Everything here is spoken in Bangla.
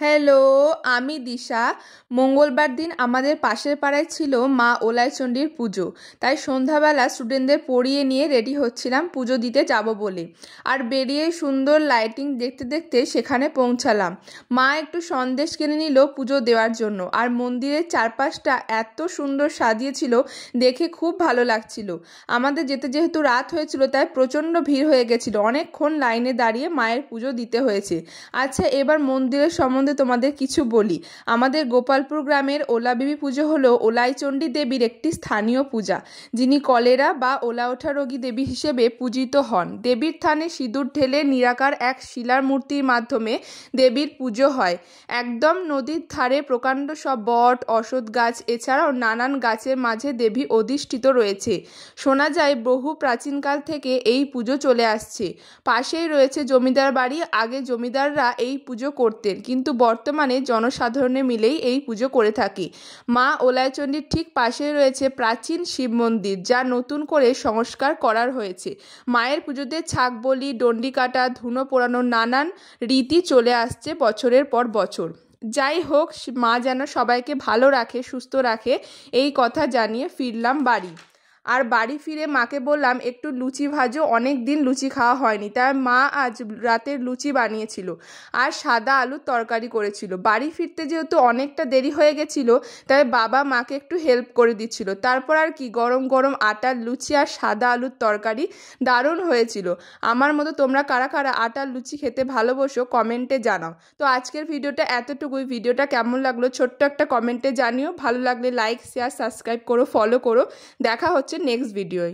হ্যালো, আমি দিশা। মঙ্গলবার দিন আমাদের পাশের পাড়ায় ছিল মা ওলাইচণ্ডীর পুজো। তাই সন্ধ্যাবেলা স্টুডেন্টদের পড়িয়ে নিয়ে রেডি হচ্ছিলাম পুজো দিতে যাব বলে। আর বেরিয়ে সুন্দর লাইটিং দেখতে দেখতে সেখানে পৌঁছালাম। মা একটু সন্দেশ কিনে নিল পুজো দেওয়ার জন্য। আর মন্দিরের চারপাশটা এত সুন্দর সাজিয়েছিল, দেখে খুব ভালো লাগছিল। আমাদের যেতে যেহেতু রাত হয়েছিল, তাই প্রচণ্ড ভিড় হয়ে গেছিল। অনেকক্ষণ লাইনে দাঁড়িয়ে মায়ের পুজো দিতে হয়েছে। আচ্ছা, এবার মন্দিরের সম্বন্ধে তোমাদের কিছু বলি। আমাদের গোপালপুর গ্রামের ওলাবিবি পুজো হলো ওলাইচণ্ডী দেবীর একটি স্থানীয় পূজা, যিনি কলেরা বা ওলা ওঠা রোগী দেবী হিসেবে পূজিত হন। দেবীর থানে সিঁদুর ঢেলে নিরাকার এক শিলার মূর্তির মাধ্যমে দেবীর পুজো হয়। একদম নদীর ধারে প্রকাণ্ড সব বট, অশ্বত্থ গাছ এছাড়াও নানান গাছের মাঝে দেবী অধিষ্ঠিত রয়েছে। শোনা যায় বহু প্রাচীনকাল থেকে এই পুজো চলে আসছে। পাশেই রয়েছে জমিদার বাড়ি। আগে জমিদাররা এই পুজো করতেন, কিন্তু বর্তমানে জনসাধারণে মিলেই এই পুজো করে থাকে। মা ওলাইচণ্ডীর ঠিক পাশেই রয়েছে প্রাচীন শিব মন্দির, যা নতুন করে সংস্কার করার হয়েছে। মায়ের পুজোতে ছাগ বলি, ডন্ডি কাটা, ধুনো পোড়ানোর নানান রীতি চলে আসছে বছরের পর বছর। যাই হোক, মা যেন সবাইকে ভালো রাখে, সুস্থ রাখে, এই কথা জানিয়ে ফিরলাম বাড়ি। আর বাড়ি ফিরে মাকে বললাম একটু লুচি ভাজো, অনেক দিন লুচি খাওয়া হয়নি। তাই মা আজ রাতের লুচি বানিয়েছিল আর সাদা আলুর তরকারি করেছিল। বাড়ি ফিরতে যেহেতু অনেকটা দেরি হয়ে গেছিল, তাই বাবা মাকে একটু হেল্প করে দিচ্ছিল। তারপর আর কি, গরম গরম আটার লুচি আর সাদা আলুর তরকারি দারুণ হয়েছিল। আমার মতো তোমরা কারা কারা আটার লুচি খেতে ভালোবাসো কমেন্টে জানাও। তো আজকের ভিডিওটা এতটুকুই। ভিডিওটা কেমন লাগলো ছোট্ট একটা কমেন্টে জানিও। ভালো লাগলে লাইক, শেয়ার, সাবস্ক্রাইব করো, ফলো করো। দেখা হচ্ছে নেক্সট ভিডিওয়।